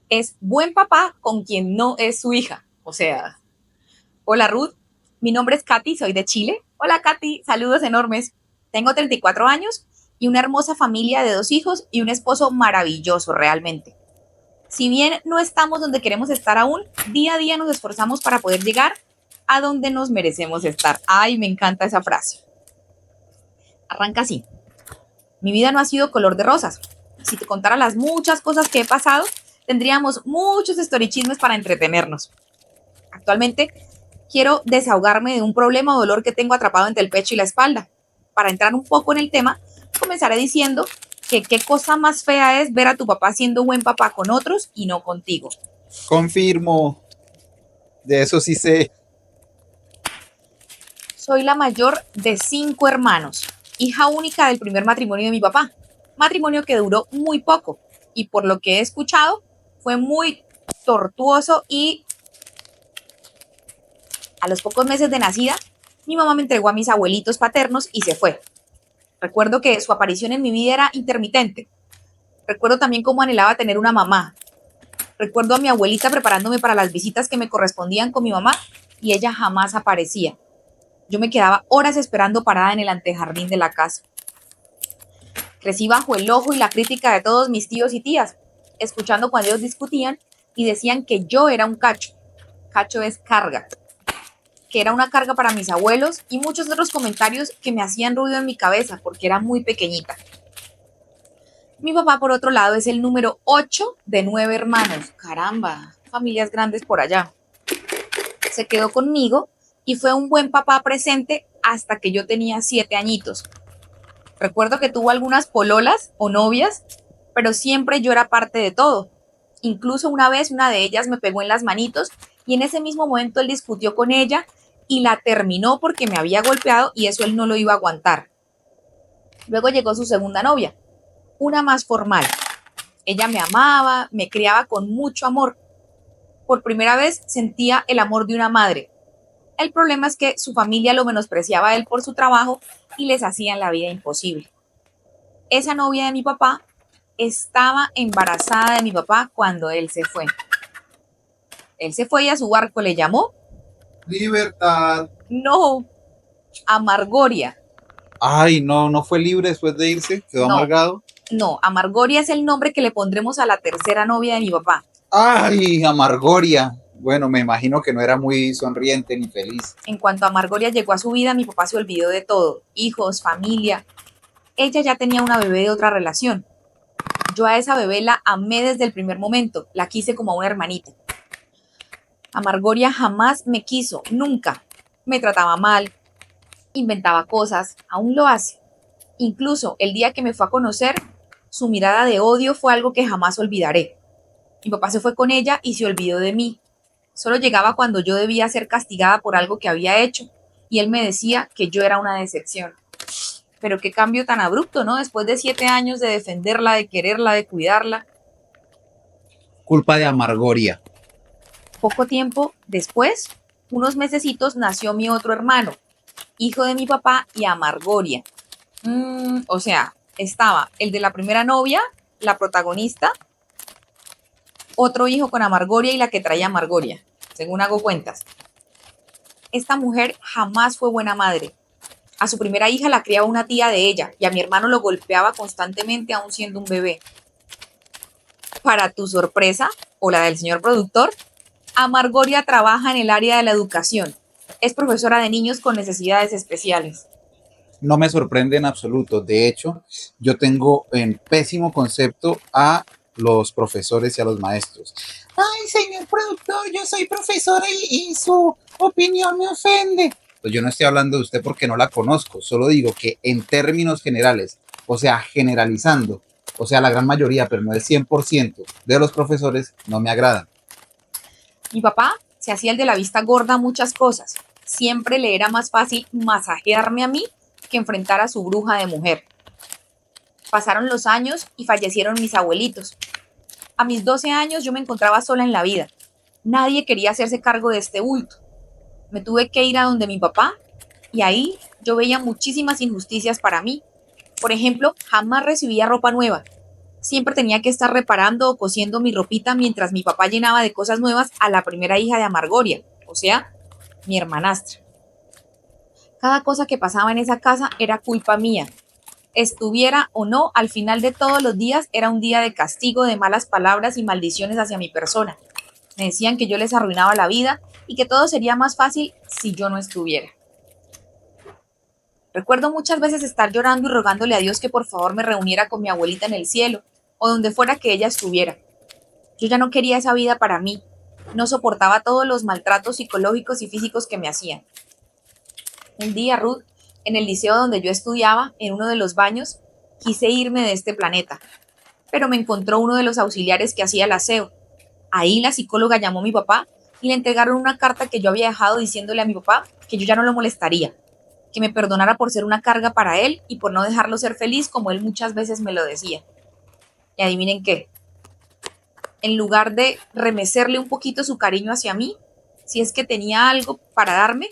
Es buen papá con quien no es su hija. O sea, hola Ruth, mi nombre es Katy, soy de Chile. Hola Katy, saludos enormes. Tengo 34 años y una hermosa familia de 2 hijos y un esposo maravilloso realmente. Si bien no estamos donde queremos estar aún, día a día nos esforzamos para poder llegar a donde nos merecemos estar. Ay, me encanta esa frase. Arranca así. Mi vida no ha sido color de rosas. Si te contara las muchas cosas que he pasado, tendríamos muchos storichismes para entretenernos. Actualmente quiero desahogarme de un problema o dolor que tengo atrapado entre el pecho y la espalda. Para entrar un poco en el tema, comenzaré diciendo que qué cosa más fea es ver a tu papá siendo buen papá con otros y no contigo. Confirmo, de eso sí sé. Soy la mayor de 5 hermanos, hija única del primer matrimonio de mi papá, matrimonio que duró muy poco y por lo que he escuchado fue muy tortuoso y a los pocos meses de nacida mi mamá me entregó a mis abuelitos paternos y se fue. Recuerdo que su aparición en mi vida era intermitente. Recuerdo también cómo anhelaba tener una mamá. Recuerdo a mi abuelita preparándome para las visitas que me correspondían con mi mamá y ella jamás aparecía. Yo me quedaba horas esperando parada en el antejardín de la casa. Crecí bajo el ojo y la crítica de todos mis tíos y tías, escuchando cuando ellos discutían y decían que yo era un cacho. Cacho es carga. Que era una carga para mis abuelos y muchos otros comentarios que me hacían ruido en mi cabeza porque era muy pequeñita. Mi papá, por otro lado, es el número 8 de 9 hermanos. Caramba, familias grandes por allá. Se quedó conmigo y fue un buen papá presente hasta que yo tenía 7 añitos. Recuerdo que tuvo algunas pololas o novias, pero siempre yo era parte de todo. Incluso una vez una de ellas me pegó en las manitos y en ese mismo momento él discutió con ella y la terminó porque me había golpeado y eso él no lo iba a aguantar. Luego llegó su segunda novia, una más formal. Ella me amaba, me criaba con mucho amor. Por primera vez sentía el amor de una madre. El problema es que su familia lo menospreciaba a él por su trabajo y les hacían la vida imposible. Esa novia de mi papá estaba embarazada de mi papá cuando él se fue. Él se fue y a su barco le llamó, Libertad. no, Amargoria. Ay, no, no fue libre después de irse, quedó No, amargado. no, Amargoria es el nombre que le pondremos a la tercera novia de mi papá. Ay, Amargoria. Bueno, me imagino que no era muy sonriente ni feliz. En cuanto Amargoria llegó a su vida, mi papá se olvidó de todo, hijos, familia. Ella ya tenía una bebé de otra relación. Yo a esa bebé la amé desde el primer momento, la quise como a una hermanita. Amargoria jamás me quiso, nunca. Me trataba mal, inventaba cosas, aún lo hace. Incluso el día que me fue a conocer, su mirada de odio fue algo que jamás olvidaré. Mi papá se fue con ella y se olvidó de mí. Solo llegaba cuando yo debía ser castigada por algo que había hecho, y él me decía que yo era una decepción. Pero qué cambio tan abrupto, ¿no? Después de 7 años de defenderla, de quererla, de cuidarla. Culpa de Amargoria. Poco tiempo después, unos mesecitos, nació mi otro hermano, hijo de mi papá y Amargoria. O sea, estaba el de la primera novia, la protagonista, otro hijo con Amargoria y la que traía Amargoria, según hago cuentas. Esta mujer jamás fue buena madre. A su primera hija la criaba una tía de ella y a mi hermano lo golpeaba constantemente aún siendo un bebé. Para tu sorpresa, o la del señor productor, Amargoria trabaja en el área de la educación. Es profesora de niños con necesidades especiales. No me sorprende en absoluto. De hecho, yo tengo en pésimo concepto a los profesores y a los maestros. Ay, señor productor, yo soy profesora y su opinión me ofende. Pues yo no estoy hablando de usted porque no la conozco, solo digo que en términos generales, o sea, generalizando, o sea, la gran mayoría, pero no el 100% de los profesores no me agradan. Mi papá se hacía el de la vista gorda a muchas cosas. Siempre le era más fácil masajearme a mí que enfrentar a su bruja de mujer. Pasaron los años y fallecieron mis abuelitos. A mis 12 años yo me encontraba sola en la vida. Nadie quería hacerse cargo de este bulto. Me tuve que ir a donde mi papá y ahí yo veía muchísimas injusticias para mí. Por ejemplo, jamás recibía ropa nueva. Siempre tenía que estar reparando o cosiendo mi ropita mientras mi papá llenaba de cosas nuevas a la primera hija de Amargoria, o sea, mi hermanastra. Cada cosa que pasaba en esa casa era culpa mía. Estuviera o no, al final de todos los días era un día de castigo, de malas palabras y maldiciones hacia mi persona. Me decían que yo les arruinaba la vida y que todo sería más fácil si yo no estuviera. Recuerdo muchas veces estar llorando y rogándole a Dios que por favor me reuniera con mi abuelita en el cielo o donde fuera que ella estuviera. Yo ya no quería esa vida para mí. No soportaba todos los maltratos psicológicos y físicos que me hacían. Un día, Ruth, en el liceo donde yo estudiaba, en uno de los baños, quise irme de este planeta, pero me encontró uno de los auxiliares que hacía el aseo. Ahí la psicóloga llamó a mi papá y le entregaron una carta que yo había dejado diciéndole a mi papá que yo ya no lo molestaría, que me perdonara por ser una carga para él y por no dejarlo ser feliz como él muchas veces me lo decía. Y adivinen qué, en lugar de remecerle un poquito su cariño hacia mí, si es que tenía algo para darme,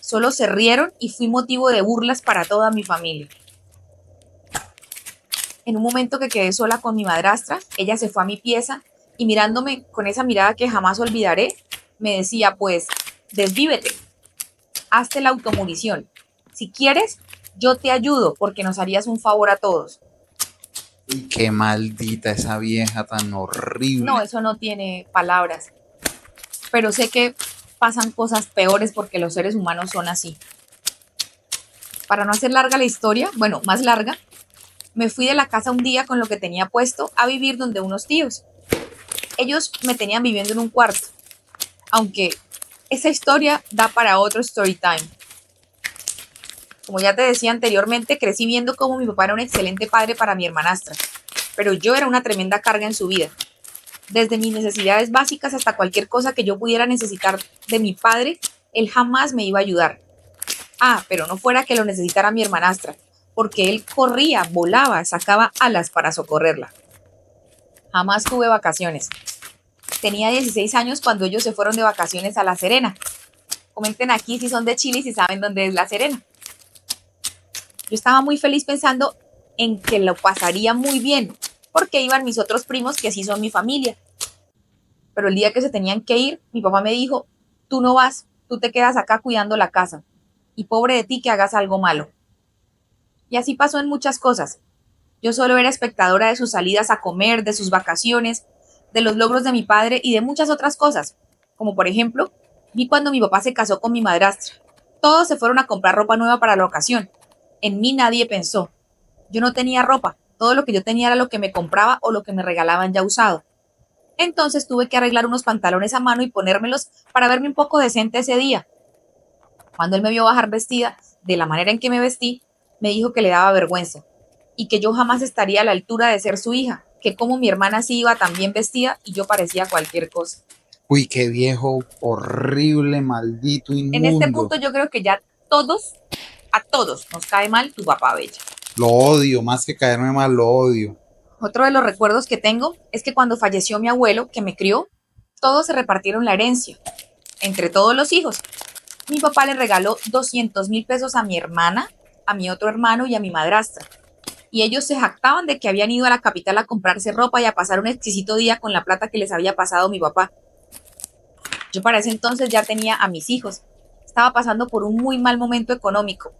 solo se rieron y fui motivo de burlas para toda mi familia. En un momento que quedé sola con mi madrastra, ella se fue a mi pieza y mirándome con esa mirada que jamás olvidaré, me decía, pues, desvívete, hazte la automurición. Si quieres, yo te ayudo porque nos harías un favor a todos. Y qué maldita esa vieja tan horrible. No, eso no tiene palabras. Pero sé que pasan cosas peores porque los seres humanos son así. Para no hacer larga la historia, bueno, más larga, me fui de la casa un día con lo que tenía puesto a vivir donde unos tíos. Ellos me tenían viviendo en un cuarto, aunque esa historia da para otro story time. Como ya te decía anteriormente, crecí viendo cómo mi papá era un excelente padre para mi hermanastra, pero yo era una tremenda carga en su vida. Desde mis necesidades básicas hasta cualquier cosa que yo pudiera necesitar de mi padre, él jamás me iba a ayudar. Pero no fuera que lo necesitara mi hermanastra, porque él corría, volaba, sacaba alas para socorrerla. Jamás tuve vacaciones. Tenía 16 años cuando ellos se fueron de vacaciones a La Serena. Comenten aquí si son de Chile y si saben dónde es La Serena. Yo estaba muy feliz pensando en que lo pasaría muy bien, porque iban mis otros primos que sí son mi familia. Pero el día que se tenían que ir, mi papá me dijo, tú no vas, tú te quedas acá cuidando la casa. Y pobre de ti que hagas algo malo. Y así pasó en muchas cosas. Yo solo era espectadora de sus salidas a comer, de sus vacaciones, de los logros de mi padre y de muchas otras cosas. Como por ejemplo, vi cuando mi papá se casó con mi madrastra. Todos se fueron a comprar ropa nueva para la ocasión. En mí nadie pensó. Yo no tenía ropa. Todo lo que yo tenía era lo que me compraba o lo que me regalaban ya usado. Entonces tuve que arreglar unos pantalones a mano y ponérmelos para verme un poco decente ese día. Cuando él me vio bajar vestida de la manera en que me vestí, me dijo que le daba vergüenza y que yo jamás estaría a la altura de ser su hija, que como mi hermana sí iba tan bien vestida y yo parecía cualquier cosa. Uy, qué viejo horrible, maldito, En este inmundo. punto yo creo que ya a todos nos cae mal tu papá Bella. Lo odio, más que caerme mal, lo odio. Otro de los recuerdos que tengo es que cuando falleció mi abuelo, que me crió, todos se repartieron la herencia, entre todos los hijos. Mi papá le regaló 200,000 pesos a mi hermana, a mi otro hermano y a mi madrastra. Y ellos se jactaban de que habían ido a la capital a comprarse ropa y a pasar un exquisito día con la plata que les había pasado mi papá. Yo para ese entonces ya tenía a mis hijos. Estaba pasando por un muy mal momento económico.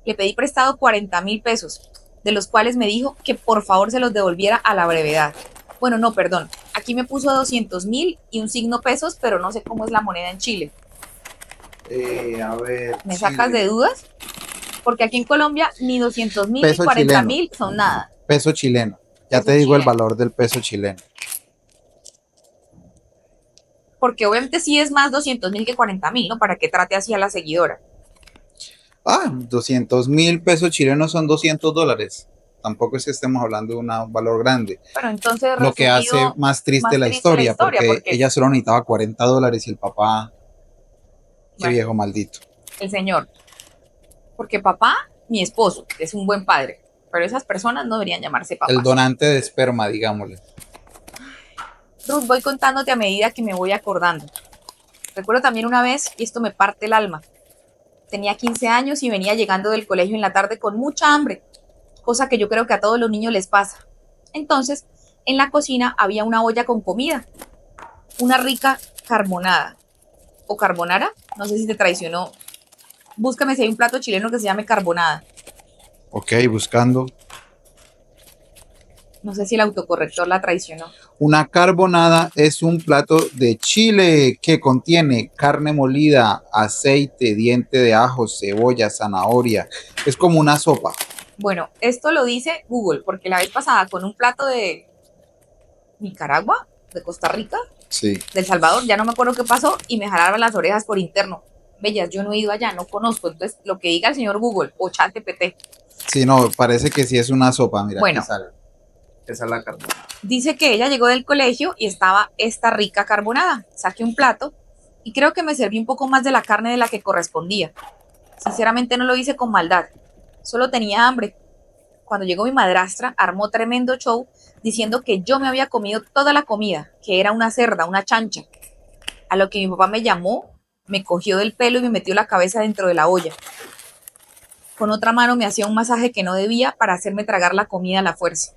Le pedí prestado 40,000 pesos, de los cuales me dijo que por favor se los devolviera a la brevedad. Bueno, no, perdón. Aquí me puso 200,000 y un signo pesos, pero no sé cómo es la moneda en Chile. A ver. ¿Me sacas de dudas? Porque aquí en Colombia ni 200,000 ni Peso 40,000 son nada. Peso chileno. Ya Peso te digo el chileno. valor del peso chileno. Porque obviamente sí es más 200,000 que 40,000, ¿no? Para que trate así a la seguidora. 200,000 pesos chilenos son $200. Tampoco es que estemos hablando de un valor grande. Pero entonces Lo que hace más triste la historia, porque ella solo necesitaba $40 y el papá, qué viejo maldito. El señor. Porque papá, mi esposo, es un buen padre. Pero esas personas no deberían llamarse papás. El donante de esperma, digámosle. Ruth, voy contándote a medida que me voy acordando. Recuerdo también una vez, y esto me parte el alma. Tenía 15 años y venía llegando del colegio en la tarde con mucha hambre, cosa que yo creo que a todos los niños les pasa. Entonces, En la cocina había una olla con comida, una rica carbonada o carbonara, no sé si te traicionó. Búscame si hay un plato chileno que se llame carbonada. Ok, buscando. No sé si el autocorrector la traicionó. Una carbonada es un plato de Chile que contiene carne molida, aceite, diente de ajo, cebolla, zanahoria. Es como una sopa. Bueno, esto lo dice Google, porque la vez pasada con un plato de Nicaragua, de Costa Rica, Sí. del Salvador, ya no me acuerdo qué pasó, y me jalaron las orejas por interno. Bellas, yo no he ido allá, no conozco, entonces lo que diga el señor Google o ChatGPT. Sí, no, parece que sí es una sopa. Mira, aquí Bueno, sale. Esa es la carbonada. dice que ella llegó del colegio y estaba esta rica carbonada. Saqué un plato y creo que me serví un poco más de la carne de la que correspondía. Sinceramente no lo hice con maldad, solo tenía hambre. Cuando llegó mi madrastra, armó tremendo show diciendo que yo me había comido toda la comida, que era una cerda, una chancha. A lo que mi papá me llamó, me cogió del pelo y me metió la cabeza dentro de la olla. Con otra mano me hacía un masaje que no debía para hacerme tragar la comida a la fuerza.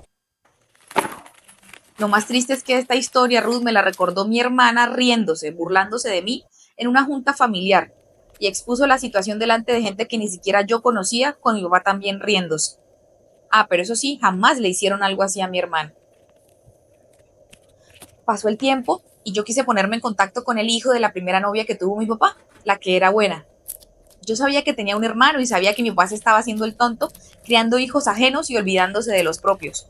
Lo más triste es que esta historia, Ruth, me la recordó mi hermana riéndose, burlándose de mí en una junta familiar y expuso la situación delante de gente que ni siquiera yo conocía, con mi papá también riéndose. Ah, pero eso sí, jamás le hicieron algo así a mi hermana. Pasó el tiempo y yo quise ponerme en contacto con el hijo de la primera novia que tuvo mi papá, la que era buena. Yo sabía que tenía un hermano y sabía que mi papá se estaba haciendo el tonto, criando hijos ajenos y olvidándose de los propios.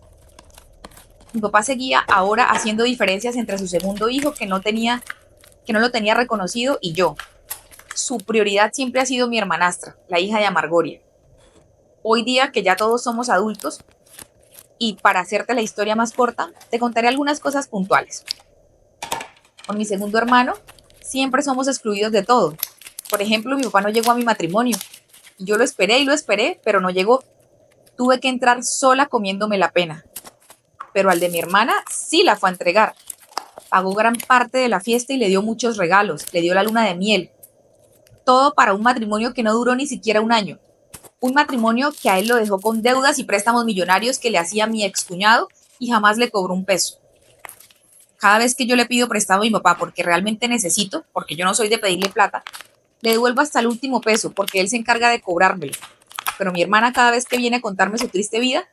Mi papá seguía ahora haciendo diferencias entre su segundo hijo que no lo tenía reconocido y yo. Su prioridad siempre ha sido mi hermanastra, la hija de Amargoria. Hoy día que ya todos somos adultos, y para hacerte la historia más corta, te contaré algunas cosas puntuales. Con mi segundo hermano, siempre somos excluidos de todo. Por ejemplo, mi papá no llegó a mi matrimonio. Yo lo esperé y lo esperé, pero no llegó. Tuve que entrar sola comiéndome la pena. Pero al de mi hermana sí la fue a entregar. Pagó gran parte de la fiesta y le dio muchos regalos. Le dio la luna de miel. Todo para un matrimonio que no duró ni siquiera un año. Un matrimonio que a él lo dejó con deudas y préstamos millonarios que le hacía mi excuñado y jamás le cobró un peso. Cada vez que yo le pido prestado a mi papá porque realmente necesito, porque yo no soy de pedirle plata, le devuelvo hasta el último peso porque él se encarga de cobrármelo. Pero mi hermana cada vez que viene a contarme su triste vida,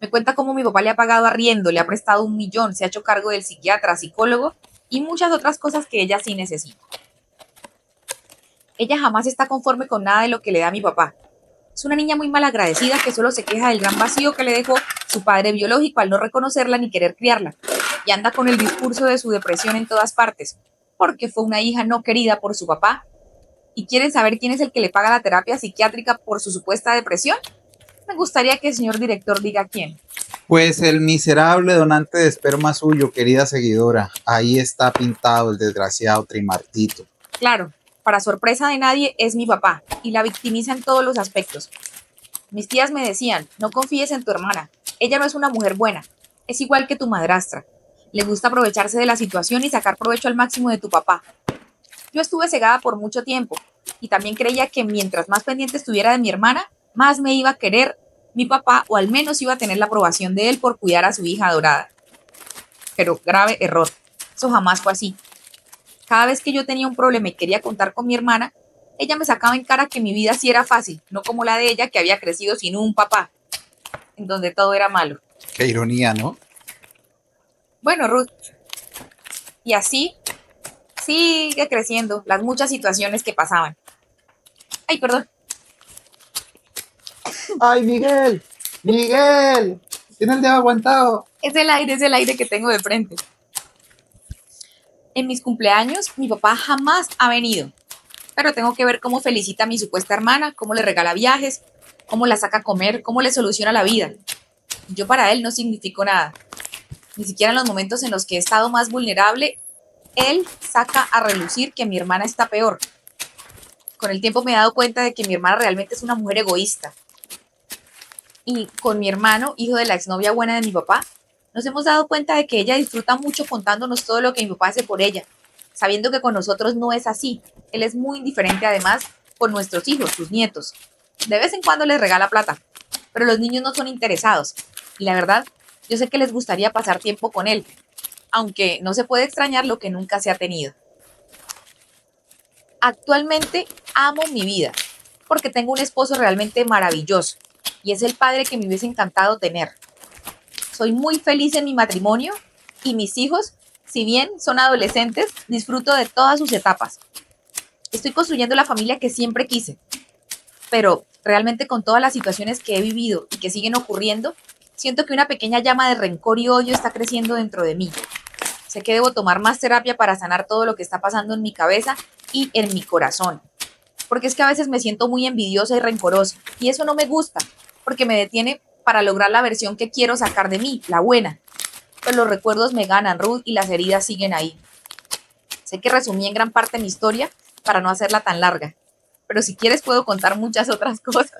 me cuenta cómo mi papá le ha pagado arriendo, le ha prestado 1 millón, se ha hecho cargo del psiquiatra, psicólogo y muchas otras cosas que ella sí necesita. Ella jamás está conforme con nada de lo que le da a mi papá. Es una niña muy malagradecida que solo se queja del gran vacío que le dejó su padre biológico al no reconocerla ni querer criarla. Y anda con el discurso de su depresión en todas partes, porque fue una hija no querida por su papá. ¿Y quieren saber quién es el que le paga la terapia psiquiátrica por su supuesta depresión? Me gustaría que el señor director diga quién. Pues el miserable donante de esperma suyo, querida seguidora. Ahí está pintado el desgraciado Trimartito. Claro, para sorpresa de nadie, es mi papá, y la victimiza en todos los aspectos. Mis tías me decían, no confíes en tu hermana, ella no es una mujer buena, es igual que tu madrastra. Le gusta aprovecharse de la situación y sacar provecho al máximo de tu papá. Yo estuve cegada por mucho tiempo, y también creía que mientras más pendiente estuviera de mi hermana, más me iba a querer mi papá, o al menos iba a tener la aprobación de él por cuidar a su hija adorada. Pero grave error, eso jamás fue así. Cada vez que yo tenía un problema y quería contar con mi hermana, ella me sacaba en cara que mi vida sí era fácil, no como la de ella que había crecido sin un papá, en donde todo era malo. Qué ironía, ¿no? Bueno, Ruth, y así sigue creciendo las muchas situaciones que pasaban. Ay, perdón. ¡Ay, Miguel! ¡Miguel! Tiene el dedo aguantado. Es el aire que tengo de frente. En mis cumpleaños, mi papá jamás ha venido, pero tengo que ver cómo felicita a mi supuesta hermana, cómo le regala viajes, cómo la saca a comer, cómo le soluciona la vida. Yo para él no significo nada. Ni siquiera en los momentos en los que he estado más vulnerable, él saca a relucir que mi hermana está peor. Con el tiempo me he dado cuenta de que mi hermana realmente es una mujer egoísta. Y con mi hermano, hijo de la exnovia buena de mi papá, nos hemos dado cuenta de que ella disfruta mucho contándonos todo lo que mi papá hace por ella, sabiendo que con nosotros no es así. Él es muy indiferente además con nuestros hijos, sus nietos. De vez en cuando les regala plata, pero los niños no son interesados. Y la verdad, Yo sé que les gustaría pasar tiempo con él, aunque no se puede extrañar lo que nunca se ha tenido. Actualmente amo mi vida, porque tengo un esposo realmente maravilloso y es el padre que me hubiese encantado tener. Soy muy feliz en mi matrimonio y mis hijos, si bien son adolescentes, disfruto de todas sus etapas. Estoy construyendo la familia que siempre quise, pero realmente con todas las situaciones que he vivido y que siguen ocurriendo, siento que una pequeña llama de rencor y odio está creciendo dentro de mí. Sé que debo tomar más terapia para sanar todo lo que está pasando en mi cabeza y en mi corazón. Porque es que a veces me siento muy envidiosa y rencorosa y eso no me gusta, porque me detiene para lograr la versión que quiero sacar de mí, la buena. Pues los recuerdos me ganan, Ruth, y las heridas siguen ahí. Sé que resumí en gran parte mi historia para no hacerla tan larga, pero si quieres puedo contar muchas otras cosas.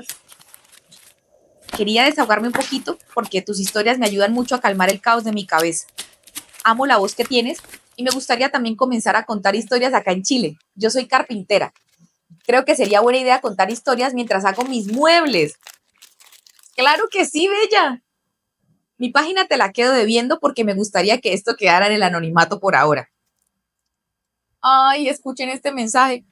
Quería desahogarme un poquito porque tus historias me ayudan mucho a calmar el caos de mi cabeza. Amo la voz que tienes y me gustaría también comenzar a contar historias acá en Chile. Yo soy carpintera. Creo que sería buena idea contar historias mientras hago mis muebles. Claro que sí, Bella. Mi página te la quedo debiendo porque me gustaría que esto quedara en el anonimato por ahora. Ay, escuchen este mensaje.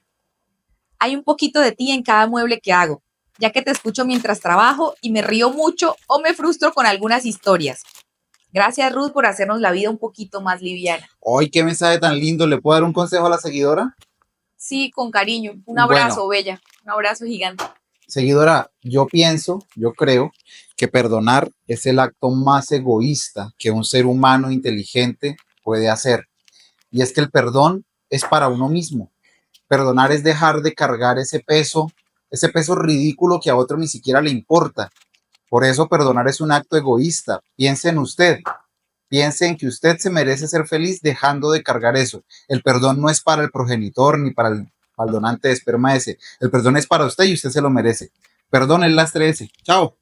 Hay un poquito de ti en cada mueble que hago, ya que te escucho mientras trabajo y me río mucho o me frustro con algunas historias. Gracias, Ruth, por hacernos la vida un poquito más liviana. ¡Ay, qué mensaje tan lindo! ¿Le puedo dar un consejo a la seguidora? Sí, con cariño. Un Bueno, abrazo, Bella. Un abrazo gigante. seguidora, yo creo que perdonar es el acto más egoísta que un ser humano inteligente puede hacer. Y es que el perdón es para uno mismo. Perdonar es dejar de cargar ese peso ridículo que a otro ni siquiera le importa. Por eso perdonar es un acto egoísta. Piense en usted. Piense en que usted se merece ser feliz dejando de cargar eso. El perdón no es para el progenitor ni para el donante de esperma ese. El perdón es para usted y usted se lo merece. Perdón el lastre ese. Chao.